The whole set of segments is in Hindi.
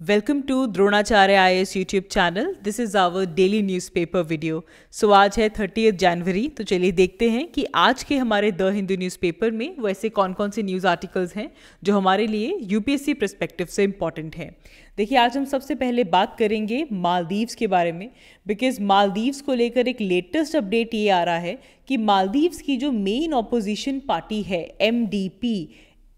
Welcome to Dronacharya IAS YouTube channel. This is our daily newspaper video. So आज है 30 जनवरी। तो चलिए देखते हैं कि आज के हमारे द हिंदू न्यूज़पेपर में वैसे कौन कौन से न्यूज़ आर्टिकल्स हैं जो हमारे लिए यूपीएससी पर्सपेक्टिव से इम्पॉर्टेंट हैं। देखिए, आज हम सबसे पहले बात करेंगे मालदीव्स के बारे में, बिकॉज मालदीव्स को लेकर एक लेटेस्ट अपडेट ये आ रहा है कि मालदीव्स की जो मेन ऑपोजिशन पार्टी है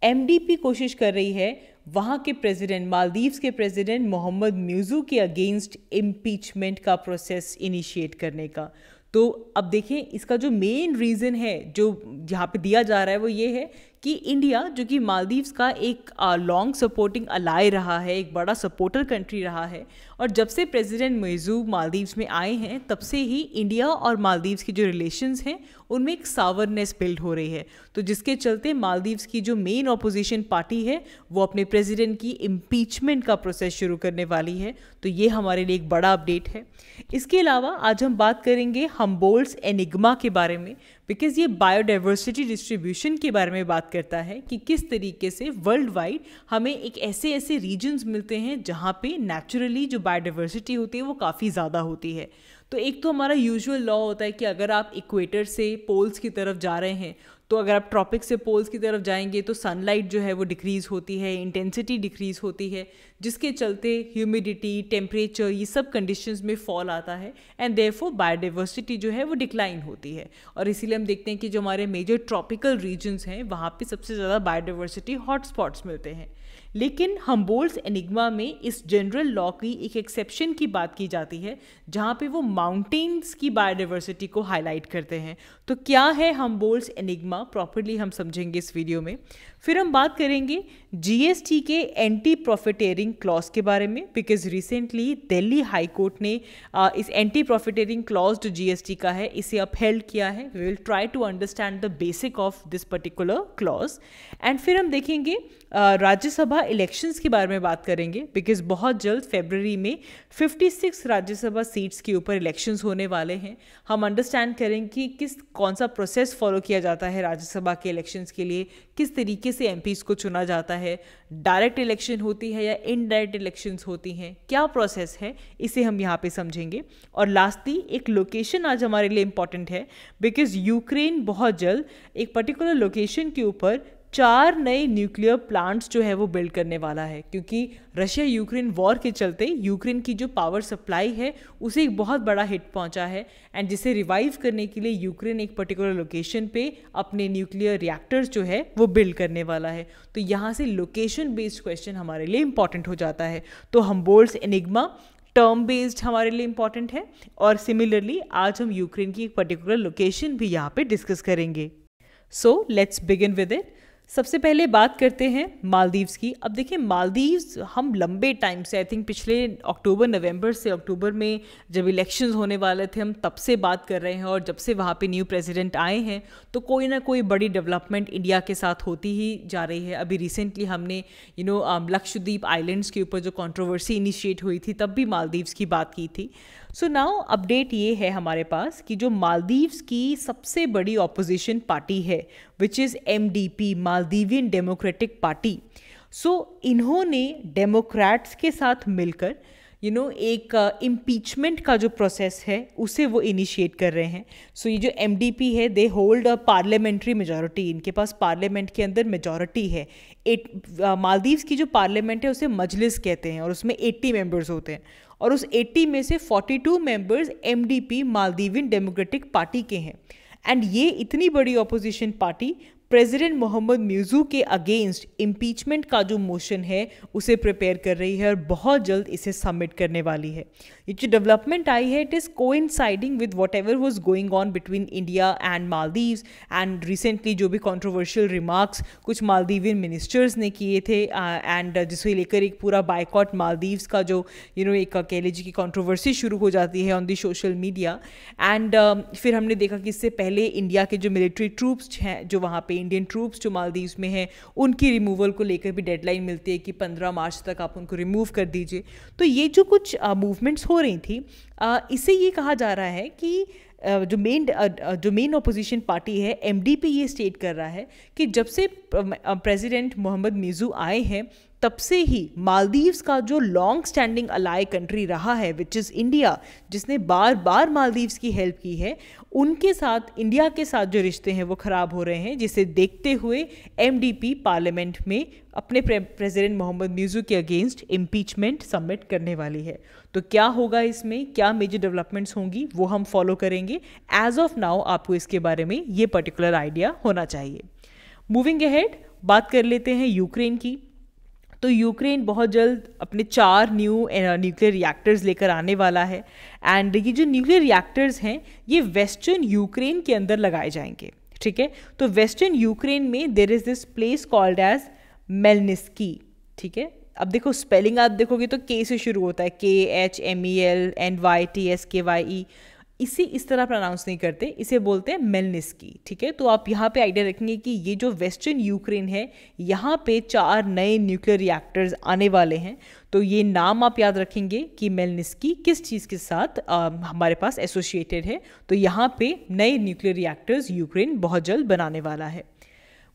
एमडीपी कोशिश कर रही है वहाँ के प्रेसिडेंट, मालदीव्स के प्रेसिडेंट मोहम्मद म्यूज़ू के अगेंस्ट इम्पीचमेंट का प्रोसेस इनिशिएट करने का। तो अब देखें, इसका जो मेन रीज़न है जो यहाँ पे दिया जा रहा है वो ये है कि इंडिया, जो कि मालदीव्स का एक लॉन्ग सपोर्टिंग अलाय रहा है, एक बड़ा सपोर्टर कंट्री रहा है, और जब से प्रेसिडेंट म्यूज़ू मालदीव्स में आए हैं तब से ही इंडिया और मालदीव्स के जो रिलेशंस हैं उनमें एक सावरनेस बिल्ड हो रही है। तो जिसके चलते मालदीव्स की जो मेन ऑपोजिशन पार्टी है वो अपने प्रेसिडेंट की इम्पीचमेंट का प्रोसेस शुरू करने वाली है। तो ये हमारे लिए एक बड़ा अपडेट है। इसके अलावा आज हम बात करेंगे हम्बोल्ट्स एनिग्मा के बारे में, बिकॉज ये बायोडाइवर्सिटी डिस्ट्रीब्यूशन के बारे में बात करता है कि किस तरीके से वर्ल्ड वाइड हमें एक ऐसे रीजन्स मिलते हैं जहाँ पे नेचुरली जो बायोडाइवर्सिटी होती है वो काफ़ी ज़्यादा होती है। तो एक तो हमारा यूजुअल लॉ होता है कि अगर आप इक्वेटर से पोल्स की तरफ जा रहे हैं, तो अगर आप ट्रॉपिक से पोल्स की तरफ जाएंगे तो सनलाइट जो है वो डिक्रीज़ होती है, इंटेंसिटी डिक्रीज़ होती है, जिसके चलते ह्यूमिडिटी, टेम्परेचर, ये सब कंडीशंस में फॉल आता है एंड देयरफॉर बायोडाइवर्सिटी जो है वो डिक्लाइन होती है। और इसीलिए हम देखते हैं कि जो हमारे मेजर ट्रॉपिकल रीजन्स हैं वहाँ पे सबसे ज़्यादा बायोडाइवर्सिटी हॉटस्पॉट्स मिलते हैं। लेकिन हम्बोल्ट्स एनिग्मा में इस जनरल लॉ की एक एक्सेप्शन की बात की जाती है जहाँ पे वो माउंटेन्स की बायोडाइवर्सिटी को हाईलाइट करते हैं। तो क्या है हम्बोल्ट्स एनिग्मा, प्रॉपर्ली हम समझेंगे इस वीडियो में। फिर हम बात करेंगे जीएसटी के एंटी प्रॉफिटेरिंग क्लॉज के बारे में, because recently Delhi High Court ने इस एंटी प्रॉफिटेरिंग क्लॉज जो जीएसटी का है इसे अपहेल्ड किया है। We will try to understand the basic of this particular clause. And फिर हम देखेंगे राज्यसभा इलेक्शंस के बारे में बात करेंगे, बिकॉज बहुत जल्द फरवरी में 56 राज्यसभा सीट्स के ऊपर इलेक्शंस होने वाले हैं। हम अंडरस्टैंड करेंगे कि कौन सा प्रोसेस फॉलो किया जाता है राज्यसभा के इलेक्शंस के लिए, किस तरीके से एमपीज को चुना जाता है, डायरेक्ट इलेक्शन होती है या इनडायरेक्ट इलेक्शंस होती हैं, क्या प्रोसेस है, इसे हम यहाँ पे समझेंगे। और लास्टली एक लोकेशन आज हमारे लिए इम्पॉर्टेंट है, बिकॉज यूक्रेन बहुत जल्द एक पर्टिकुलर लोकेशन के ऊपर 4 नए न्यूक्लियर प्लांट्स जो है वो बिल्ड करने वाला है, क्योंकि रशिया यूक्रेन वॉर के चलते यूक्रेन की जो पावर सप्लाई है उसे एक बहुत बड़ा हिट पहुंचा है, एंड जिसे रिवाइव करने के लिए यूक्रेन एक पर्टिकुलर लोकेशन पे अपने न्यूक्लियर रिएक्टर्स जो है वो बिल्ड करने वाला है। तो यहाँ से लोकेशन बेस्ड क्वेश्चन हमारे लिए इंपॉर्टेंट हो जाता है। तो हम्बोल्ट्स एनिग्मा टर्म बेस्ड हमारे लिए इंपॉर्टेंट है, और सिमिलरली आज हम यूक्रेन की एक पर्टिकुलर लोकेशन भी यहाँ पे डिस्कस करेंगे। So let's begin with it. सबसे पहले बात करते हैं मालदीव्स की। अब देखिए, मालदीव्स हम लंबे टाइम से, आई थिंक पिछले नवंबर से अक्टूबर में जब इलेक्शंस होने वाले थे हम तब से बात कर रहे हैं, और जब से वहाँ पे न्यू प्रेसिडेंट आए हैं तो कोई ना कोई बड़ी डेवलपमेंट इंडिया के साथ होती ही जा रही है। अभी रिसेंटली हमने लक्षद्वीप आइलैंड्स के ऊपर जो कंट्रोवर्सी इनिशिएट हुई थी तब भी मालदीव्स की बात की थी। सो नाउ अपडेट ये है हमारे पास कि जो मालदीव्स की सबसे बड़ी ऑपोजिशन पार्टी है which is MDP, Maldivian Democratic Party, so इन्होंने डेमोक्रेट्स के साथ मिलकर एक इम्पीचमेंट का जो प्रोसेस है उसे वो इनिशिएट कर रहे हैं। सो ये जो MDP है they hold a parliamentary majority, इनके पास पार्लियामेंट के अंदर मेजॉरिटी है। मालदीव्स की जो पार्लियामेंट है उसे मजलिस कहते हैं और उसमें 80 मेंबर्स होते हैं, और उस 80 में से 42 members MDP Maldivian Democratic party के हैं। एंड ये इतनी बड़ी ऑपोजिशन पार्टी प्रेसिडेंट मोहम्मद म्यूज़ू के अगेंस्ट इम्पीचमेंट का जो मोशन है उसे प्रिपेयर कर रही है और बहुत जल्द इसे सबमिट करने वाली है। ये जो डेवलपमेंट आई है it is coinciding with what ever was going on between India and Maldives, and recently जो भी कॉन्ट्रोवर्शियल रिमार्क्स कुछ मालदीवियन मिनिस्टर्स ने किए थे, एंड जिसे लेकर एक पूरा बाइकॉट मालदीव्स का जो एक कह लीजिए कि कॉन्ट्रोवर्सी शुरू हो जाती है on the social media. And फिर हमने देखा कि इससे पहले इंडिया के जो मिलिट्री ट्रूप्स हैं जो वहाँ पे इंडियन ट्रूप्स जो मालदीव्स में हैं उनकी रिमूवल को लेकर भी डेडलाइन मिलती है कि 15 मार्च तक आप उनको रिमूव कर दीजिए। तो ये जो कुछ मूवमेंट्स हो रही थी, इससे ये कहा जा रहा है कि जो मेन ऑपोजिशन पार्टी है MDP ये स्टेट कर रहा है कि जब से प्रेसिडेंट मोहम्मद म्यूज़ू आए हैं तब से ही मालदीव्स का जो लॉन्ग स्टैंडिंग अलाई कंट्री रहा है विच इज़ इंडिया, जिसने बार बार मालदीव्स की हेल्प की है, उनके साथ इंडिया के साथ जो रिश्ते हैं वो ख़राब हो रहे हैं, जिसे देखते हुए MDP पार्लियामेंट में अपने प्रेसिडेंट मोहम्मद म्यूज़ू के अगेंस्ट इम्पीचमेंट सबमिट करने वाली है। तो क्या होगा इसमें, क्या मेजर डेवलपमेंट्स होंगी, वो हम फॉलो करेंगे। एज ऑफ नाउ आपको इसके बारे में ये पर्टिकुलर आइडिया होना चाहिए। मूविंग अहेड, बात कर लेते हैं यूक्रेन की। तो यूक्रेन बहुत जल्द अपने 4 न्यू न्यूक्लियर रिएक्टर्स लेकर आने वाला है, एंड ये जो न्यूक्लियर रिएक्टर्स हैं ये वेस्टर्न यूक्रेन के अंदर लगाए जाएंगे, ठीक है। तो वेस्टर्न यूक्रेन में there is this place called as Melnitsky, ठीक है। अब देखो स्पेलिंग आप देखोगे तो के से शुरू होता है, KHMELNYTSKYE, इसे इस तरह प्रोनाउंस नहीं करते, इसे बोलते हैं मेलनिस्की, ठीक है। तो आप यहाँ पे आइडिया रखेंगे कि ये जो वेस्टर्न यूक्रेन है यहाँ पे 4 नए न्यूक्लियर रिएक्टर्स आने वाले हैं। तो ये नाम आप याद रखेंगे कि मेलनिस्की किस चीज़ के साथ हमारे पास एसोसिएटेड है। तो यहाँ पे नए न्यूक्लियर रिएक्टर्स यूक्रेन बहुत जल्द बनाने वाला है।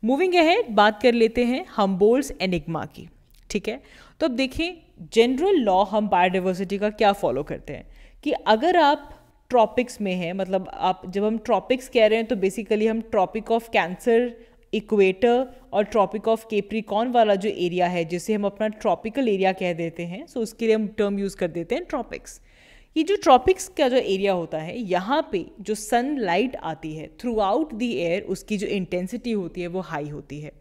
मूविंग अहेड, बात कर लेते हैं हम्बोल्ट्स एनिग्मा की, ठीक है। तो अब देखें जनरल लॉ हम बायोडाइवर्सिटी का क्या फॉलो करते हैं कि अगर आप ट्रॉपिक्स में है, मतलब आप जब हम ट्रॉपिक्स कह रहे हैं तो बेसिकली हम ट्रॉपिक ऑफ कैंसर, इक्वेटर और ट्रॉपिक ऑफ कैप्रिकॉर्न वाला जो एरिया है जिसे हम अपना ट्रॉपिकल एरिया कह देते हैं, सो उसके लिए हम टर्म यूज़ कर देते हैं ट्रॉपिक्स। ये जो ट्रॉपिक्स का जो एरिया होता है यहाँ पे जो सनलाइट आती है थ्रू आउट द एयर, उसकी जो इंटेंसिटी होती है वो हाई होती है।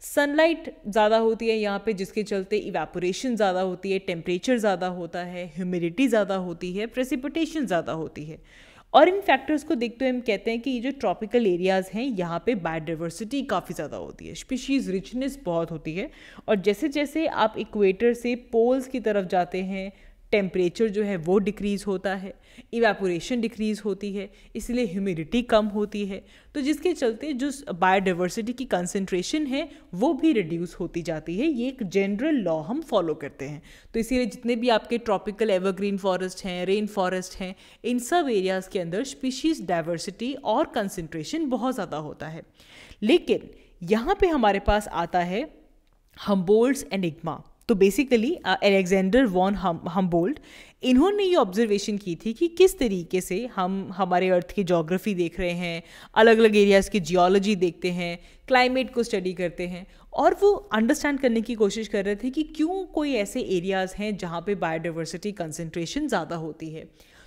सनलाइट ज़्यादा होती है यहाँ पे, जिसके चलते इवेपोरेशन ज़्यादा होती है, टेम्परेचर ज़्यादा होता है, ह्यूमिडिटी ज़्यादा होती है, प्रेसिपिटेशन ज़्यादा होती है। और इन फैक्टर्स को देखते हुए हम कहते हैं कि ये जो ट्रॉपिकल एरियाज़ हैं यहाँ पे बायोडाइवर्सिटी काफ़ी ज़्यादा होती है, स्पीशीज़ रिचनेस बहुत होती है। और जैसे जैसे आप इक्वेटर से पोल्स की तरफ जाते हैं टेम्परेचर जो है वो डिक्रीज़ होता है, इवेपोरेशन डिक्रीज़ होती है, इसलिए ह्यूमिडिटी कम होती है। तो जिसके चलते जो बायोडाइवर्सिटी की कंसंट्रेशन है वो भी रिड्यूस होती जाती है। ये एक जनरल लॉ हम फॉलो करते हैं। तो इसीलिए जितने भी आपके ट्रॉपिकल एवरग्रीन फॉरेस्ट हैं, रेन फॉरेस्ट हैं, इन सब एरियाज़ के अंदर स्पीशीज़ डाइवर्सिटी और कंसंट्रेशन बहुत ज़्यादा होता है। लेकिन यहाँ पे हमारे पास आता है हम्बोल्ट्स एनिग्मा। तो बेसिकली अलेक्जेंडर वॉन हम्बोल्ट, इन्होंने ये ऑब्जर्वेशन की थी कि किस तरीके से हम हमारे अर्थ की ज्योग्राफी देख रहे हैं, अलग अलग एरियाज़ की जियोलॉजी देखते हैं, क्लाइमेट को स्टडी करते हैं, और वो अंडरस्टैंड करने की कोशिश कर रहे थे कि क्यों कोई ऐसे एरियाज़ हैं जहाँ पे बायोडाइवर्सिटी कंसंट्रेशन ज़्यादा होती है।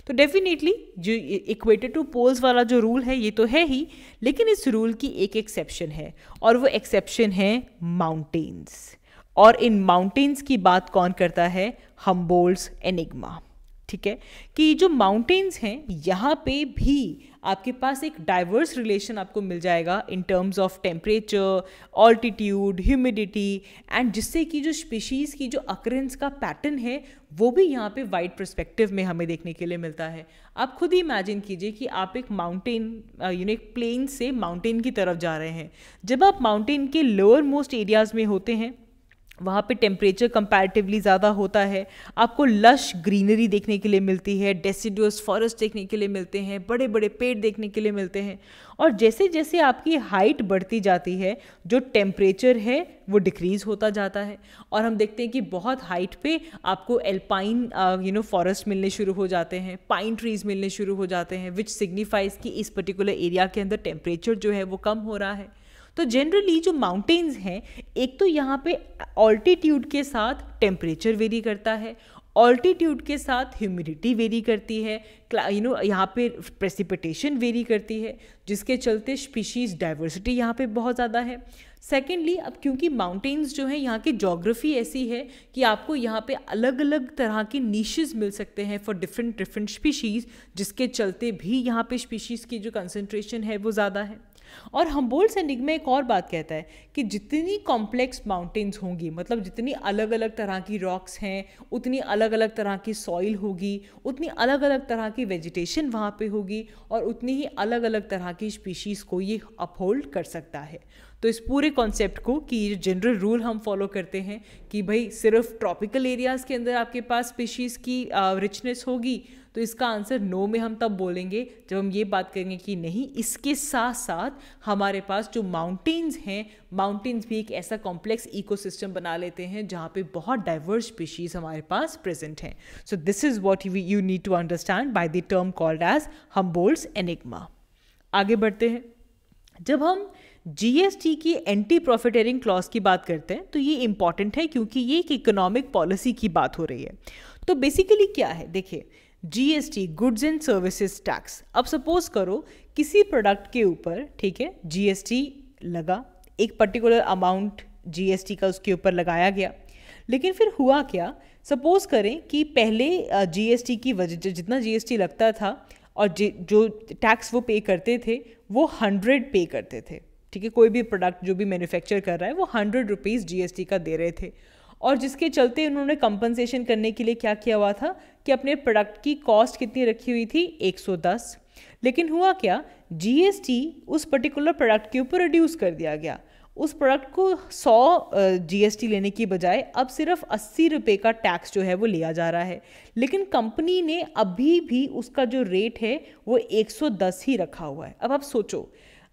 तो डेफिनेटली जो इक्वेटर टू पोल्स वाला जो रूल है ये तो है ही, लेकिन इस रूल की एक एक्सेप्शन है, और वो एक्सेप्शन है माउंटेन्स। और इन माउंटेन्स की बात कौन करता है? हम्बोल्ट्स एनिग्मा, ठीक है। कि जो माउंटेन्स हैं यहाँ पे भी आपके पास एक डाइवर्स रिलेशन आपको मिल जाएगा in terms of temperature, altitude, humidity, and जिससे कि जो स्पीशीज़ की जो अकरेंस का पैटर्न है वो भी यहाँ पे वाइड पर्सपेक्टिव में हमें देखने के लिए मिलता है। आप खुद ही इमेजिन कीजिए कि आप एक माउंटेन एक प्लेन से माउंटेन की तरफ जा रहे हैं। जब आप माउंटेन के लोअर मोस्ट एरियाज़ में होते हैं वहाँ पे टेम्परेचर कंपैरेटिवली ज़्यादा होता है, आपको लश ग्रीनरी देखने के लिए मिलती है, डेसिडुअस फॉरेस्ट देखने के लिए मिलते हैं, बड़े बड़े पेड़ देखने के लिए मिलते हैं। और जैसे जैसे आपकी हाइट बढ़ती जाती है जो टेम्परेचर है वो डिक्रीज़ होता जाता है, और हम देखते हैं कि बहुत हाइट पे आपको एल्पाइन फॉरेस्ट मिलने शुरू हो जाते हैं, पाइन ट्रीज़ मिलने शुरू हो जाते हैं, विच सिग्निफाइज कि इस पर्टिकुलर एरिया के अंदर टेम्परेचर जो है वो कम हो रहा है। तो जनरली जो माउंटेन्स हैं, एक तो यहाँ पे ऑल्टीट्यूड के साथ टेम्परेचर वेरी करता है, ऑल्टीट्यूड के साथ ह्यूमिडिटी वेरी करती है, यहाँ पे प्रेसिपिटेशन वेरी करती है, जिसके चलते स्पीशीज़ डाइवर्सिटी यहाँ पे बहुत ज़्यादा है। सेकेंडली, अब क्योंकि माउंटेन्स जो हैं यहाँ की जोग्राफी ऐसी है कि आपको यहाँ पे अलग अलग तरह के नीशेस मिल सकते हैं फॉर डिफरेंट स्पीशीज़, जिसके चलते भी यहाँ पे स्पीशीज़ की जो कंसंट्रेशन है वो ज़्यादा है। और हम्बोल्ट्स एनिग्मा एक और बात कहता है कि जितनी कॉम्प्लेक्स माउंटेन्स होंगी, मतलब जितनी अलग अलग तरह की रॉक्स हैं, उतनी अलग अलग तरह की सॉइल होगी, उतनी अलग अलग तरह की वेजिटेशन वहाँ पे होगी, और उतनी ही अलग अलग तरह की स्पीशीज़ को ये अपहोल्ड कर सकता है। तो इस पूरे कॉन्सेप्ट को कि ये जनरल रूल हम फॉलो करते हैं कि भाई सिर्फ ट्रॉपिकल एरियाज़ के अंदर आपके पास स्पीशीज़ की रिचनेस होगी, तो इसका आंसर नो में हम तब बोलेंगे जब हम ये बात करेंगे कि नहीं, इसके साथ साथ हमारे पास जो माउंटेन्स हैं, माउंटेन्स भी एक ऐसा कॉम्प्लेक्स इकोसिस्टम बना लेते हैं जहाँ पे बहुत डाइवर्स स्पीशीज़ हमारे पास प्रेजेंट हैं. So this is what you need to understand by the term called as Humboldt's enigma. आगे बढ़ते हैं. जब हम जीएसटी की एंटी प्रॉफिटेरिंग क्लॉज की बात करते हैं तो ये इंपॉर्टेंट है क्योंकि ये एक इकोनॉमिक पॉलिसी की बात हो रही है. तो बेसिकली क्या है, देखिए, GST goods and services tax. अब सपोज करो किसी प्रोडक्ट के ऊपर, ठीक है, जीएसटी लगा, एक पर्टिकुलर अमाउंट जीएसटी का उसके ऊपर लगाया गया. लेकिन फिर हुआ क्या, सपोज करें कि पहले जीएसटी की वजह जितना जीएसटी लगता था और जो टैक्स वो पे करते थे वो 100 पे करते थे. ठीक है, कोई भी प्रोडक्ट जो भी मैन्युफैक्चर कर रहा है वो 100 रुपीज़ जीएसटी का दे रहे थे. और जिसके चलते उन्होंने कंपनसेशन करने के लिए क्या किया हुआ था कि अपने प्रोडक्ट की कॉस्ट कितनी रखी हुई थी, 110. लेकिन हुआ क्या, जीएसटी उस पर्टिकुलर प्रोडक्ट के ऊपर रिड्यूस कर दिया गया. उस प्रोडक्ट को 100 जीएसटी लेने की बजाय अब सिर्फ 80 रुपये का टैक्स जो है वो लिया जा रहा है. लेकिन कंपनी ने अभी भी उसका जो रेट है वो 110 ही रखा हुआ है. अब आप सोचो,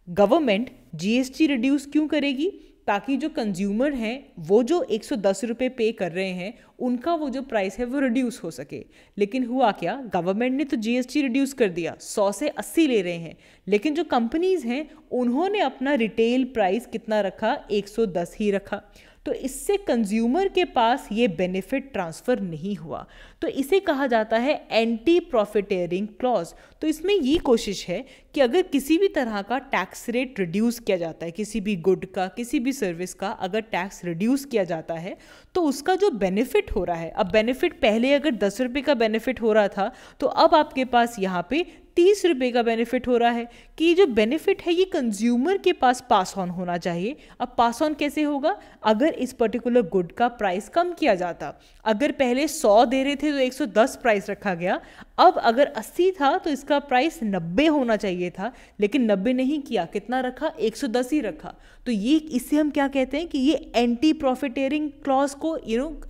गवर्नमेंट जीएसटी रिड्यूस क्यों करेगी, ताकि जो कंज्यूमर हैं वो जो 110 रुपये पे कर रहे हैं उनका वो जो प्राइस है वो रिड्यूस हो सके. लेकिन हुआ क्या, गवर्नमेंट ने तो जीएसटी रिड्यूस कर दिया, 100 से 80 ले रहे हैं, लेकिन जो कंपनीज हैं उन्होंने अपना रिटेल प्राइस कितना रखा, 110 ही रखा. तो इससे कंज्यूमर के पास ये बेनिफिट ट्रांसफ़र नहीं हुआ. तो इसे कहा जाता है एंटी प्रॉफिटेरिंग क्लॉज. तो इसमें ये कोशिश है कि अगर किसी भी तरह का टैक्स रेट रिड्यूस किया जाता है, किसी भी गुड का, किसी भी सर्विस का अगर टैक्स रिड्यूस किया जाता है तो उसका जो बेनिफिट हो रहा है, अब बेनिफिट पहले अगर 10 रुपये का बेनिफिट हो रहा था तो अब आपके पास यहाँ पे 30 रुपये का बेनिफिट हो रहा है. कि जो बेनिफिट है ये कंज्यूमर के पास पास ऑन होना चाहिए. अब पास ऑन कैसे होगा, अगर इस पर्टिकुलर गुड का प्राइस कम किया जाता, अगर पहले 100 दे रहे थे तो 110 प्राइस रखा गया, अब अगर 80 था तो इसका प्राइस 90 होना चाहिए था, लेकिन 90 नहीं किया, कितना रखा, 110 ही रखा. तो ये, इससे हम क्या कहते हैं कि ये एंटी प्रॉफिटेरिंग क्लॉज को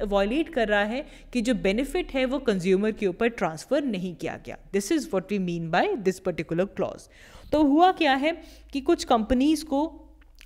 वॉयलेट कर रहा है कि जो बेनिफिट है वो कंज्यूमर के ऊपर ट्रांसफ़र नहीं किया गया. This is what we mean by this particular clause. तो हुआ क्या है कि कुछ कंपनीज को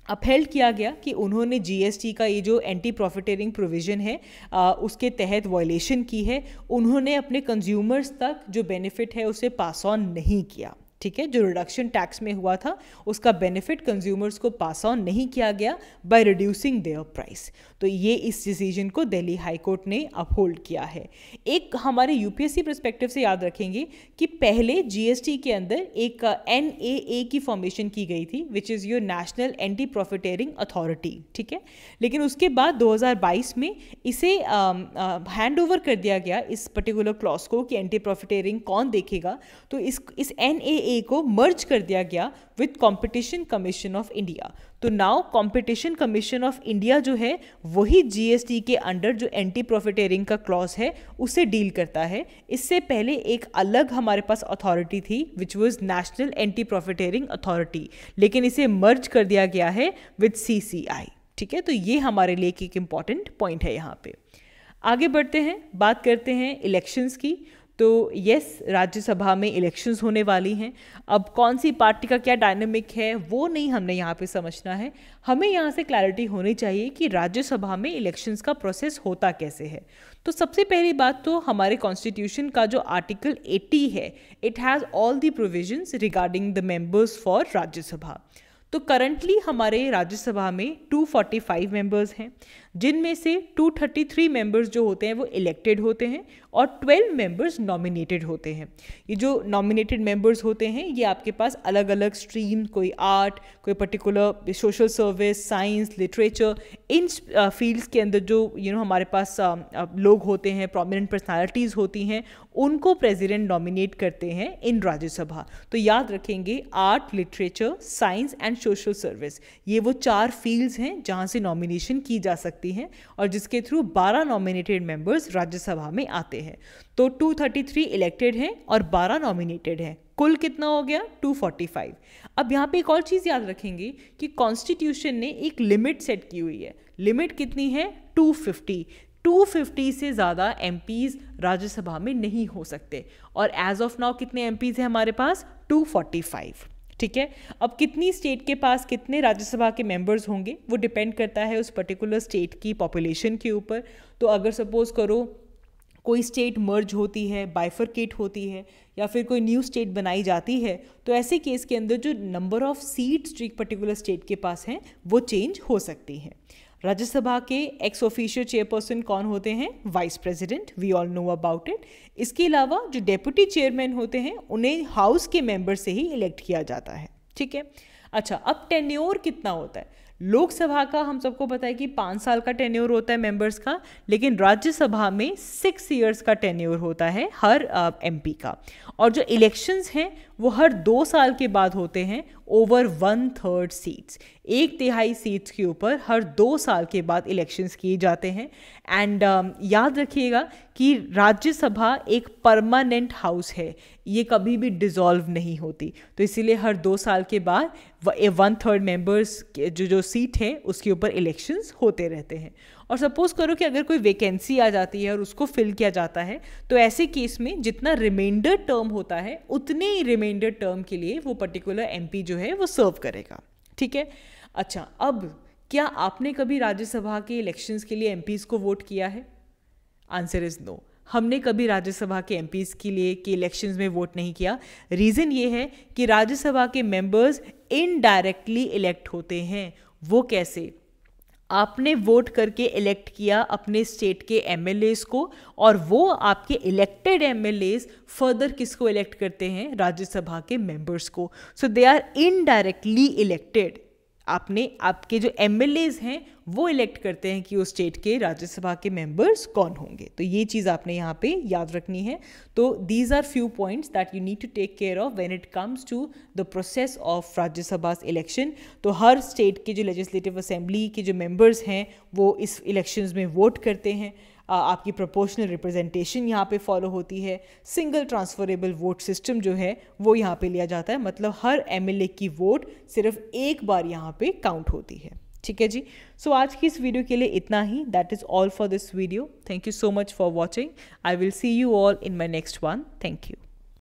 अपहेल्ड किया गया कि उन्होंने जीएसटी का ये जो एंटी प्रॉफिटेरिंग प्रोविज़न है उसके तहत वायलेशन की है. उन्होंने अपने कंज्यूमर्स तक जो बेनिफिट है उसे पास ऑन नहीं किया. ठीक है, जो रिडक्शन टैक्स में हुआ था उसका बेनिफिट कंज्यूमर्स को पास ऑन नहीं किया गया बाय रिड्यूसिंग देयर प्राइस. तो ये इस डिसीजन को दिल्ली हाई कोर्ट ने अपहोल्ड किया है. एक हमारे यूपीएससी पर्सपेक्टिव से याद रखेंगे कि पहले जीएसटी के अंदर एक एनएए की फॉर्मेशन की गई थी, which is your National Anti Profiteering Authority. ठीक है, लेकिन उसके बाद 2022 में इसे हैंड ओवर कर दिया गया इस पर्टिकुलर क्लॉज को कि एंटी प्रॉफिटेरिंग कौन देखेगा. तो इस एनएए को मर्ज कर दिया गया with Competition Commission of India. तो now Competition Commission of India जो है वही जीएसटी के अंडर जो एंटी प्रॉफिटेरिंग का क्लॉज है उसे डील करता है. इससे पहले एक अलग हमारे पास अथॉरिटी थी which was National Anti Profiteering Authority, लेकिन इसे मर्ज कर दिया गया है विद सीसीआई. ठीक है, तो ये हमारे लिए एक इंपॉर्टेंट पॉइंट है. यहाँ पे आगे बढ़ते हैं, बात करते हैं इलेक्शंस की. तो यस, राज्यसभा में इलेक्शंस होने वाली हैं. अब कौन सी पार्टी का क्या डायनामिक है वो नहीं हमने यहाँ पे समझना है. हमें यहाँ से क्लैरिटी होनी चाहिए कि राज्यसभा में इलेक्शंस का प्रोसेस होता कैसे है. तो सबसे पहली बात तो हमारे कॉन्स्टिट्यूशन का जो आर्टिकल 80 है, it has all the provisions regarding the members for Rajya Sabha. तो करंटली हमारे राज्यसभा में 245 मेंबर्स हैं, जिनमें से 233 मेंबर्स जो होते हैं वो इलेक्टेड होते हैं और 12 मेंबर्स नॉमिनेटेड होते हैं. ये जो नॉमिनेटेड मेंबर्स होते हैं ये आपके पास अलग अलग स्ट्रीम, कोई आर्ट, कोई particular social service, science, literature, इन फील्ड्स के अंदर जो हमारे पास लोग होते हैं, प्रोमिनेंट पर्सनालिटीज़ होती हैं, उनको प्रेसिडेंट नॉमिनेट करते हैं इन राज्यसभा. तो याद रखेंगे, art, literature, science and social service, ये वो 4 फील्ड्स हैं जहाँ से नॉमिनेशन की जा सकती सकती हैं और जिसके थ्रू 12 नॉमिनेटेड मेंबर्स राज्यसभा में आते हैं। तो 233 इलेक्टेड हैं और 12 नॉमिनेटेड हैं, कुल कितना हो गया 245। अब यहाँ पे एक और चीज़ याद रखेंगे कि कॉन्स्टिट्यूशन ने एक लिमिट सेट की हुई है। लिमिट कितनी है 250 से ज़्यादा एमपीज़ राज्यसभा में नहीं हो सकते और एज ऑफ नाउ कितने एमपीज़ हैं हमारे पास 245। ठीक है, अब कितनी स्टेट के पास कितने राज्यसभा के मेंबर्स होंगे वो डिपेंड करता है उस पर्टिकुलर स्टेट की पॉपुलेशन के ऊपर। तो अगर सपोज करो कोई स्टेट मर्ज होती है, बाइफरकेट होती है या फिर कोई न्यू स्टेट बनाई जाती है, तो ऐसे केस के अंदर जो नंबर ऑफ सीट्स जो एक पर्टिकुलर स्टेट के पास हैं वो चेंज हो सकती हैं। राज्यसभा के एक्स ऑफिशियल चेयरपर्सन कौन होते हैं, vice president, we all know about it. इसके अलावा जो डेप्यूटी चेयरमैन होते हैं उन्हें हाउस के मेंबर से ही इलेक्ट किया जाता है। ठीक है, अच्छा अब टेन्योर कितना होता है? लोकसभा का हम सबको पता है कि 5 साल का टेन्योर होता है मेंबर्स का, लेकिन राज्यसभा में 6 इयर्स का टेन्योर होता है हर एमपी का। और जो इलेक्शंस हैं वो हर 2 साल के बाद होते हैं ओवर 1/3 सीट्स, 1/3 सीट्स के ऊपर हर 2 साल के बाद इलेक्शंस किए जाते हैं। एंड याद रखिएगा कि राज्यसभा एक परमानेंट हाउस है, ये कभी भी डिसॉल्व नहीं होती, तो इसीलिए हर 2 साल के बाद 1/3 मेंबर्स जो सीट है उसके ऊपर इलेक्शंस होते रहते हैं। और सपोज करो कि अगर कोई वैकेंसी आ जाती है और उसको फिल किया जाता है, तो ऐसे केस में जितना रिमाइंडर टर्म होता है उतने ही रिमाइंडर टर्म के लिए वो पर्टिकुलर एमपी जो है वो सर्व करेगा। ठीक है, अच्छा अब क्या आपने कभी राज्यसभा के इलेक्शंस के लिए एमपीज़ को वोट किया है? आंसर इज़ नो, हमने कभी राज्यसभा के एमपीज़ के लिए के इलेक्शंस में वोट नहीं किया। रीज़न ये है कि राज्यसभा के मेंबर्स इनडायरेक्टली इलेक्ट होते हैं। वो कैसे? आपने वोट करके इलेक्ट किया अपने स्टेट के एमएलएस को, और वो आपके इलेक्टेड एमएलएस फर्दर किसको इलेक्ट करते हैं? राज्यसभा के मेंबर्स को। सो दे आर इनडायरेक्टली इलेक्टेड। आपके जो एमएलएस हैं वो इलेक्ट करते हैं कि उस स्टेट के राज्यसभा के मेंबर्स कौन होंगे। तो ये चीज़ आपने यहाँ पे याद रखनी है। तो these are few points that you need to take care of when it comes to the process of Rajya Sabha election. तो हर स्टेट के जो लेजिस्लेटिव असेंबली के जो मेंबर्स हैं वो इस इलेक्शंस में वोट करते हैं। आपकी प्रोपोर्शनल रिप्रेजेंटेशन यहाँ पे फॉलो होती है। सिंगल ट्रांसफरेबल वोट सिस्टम जो है वो यहाँ पे लिया जाता है, मतलब हर एमएलए की वोट सिर्फ एक बार यहाँ पे काउंट होती है। ठीक है जी, सो आज की इस वीडियो के लिए इतना ही। That is all for this video. Thank you so much for watching. I will see you all in my next one. Thank you.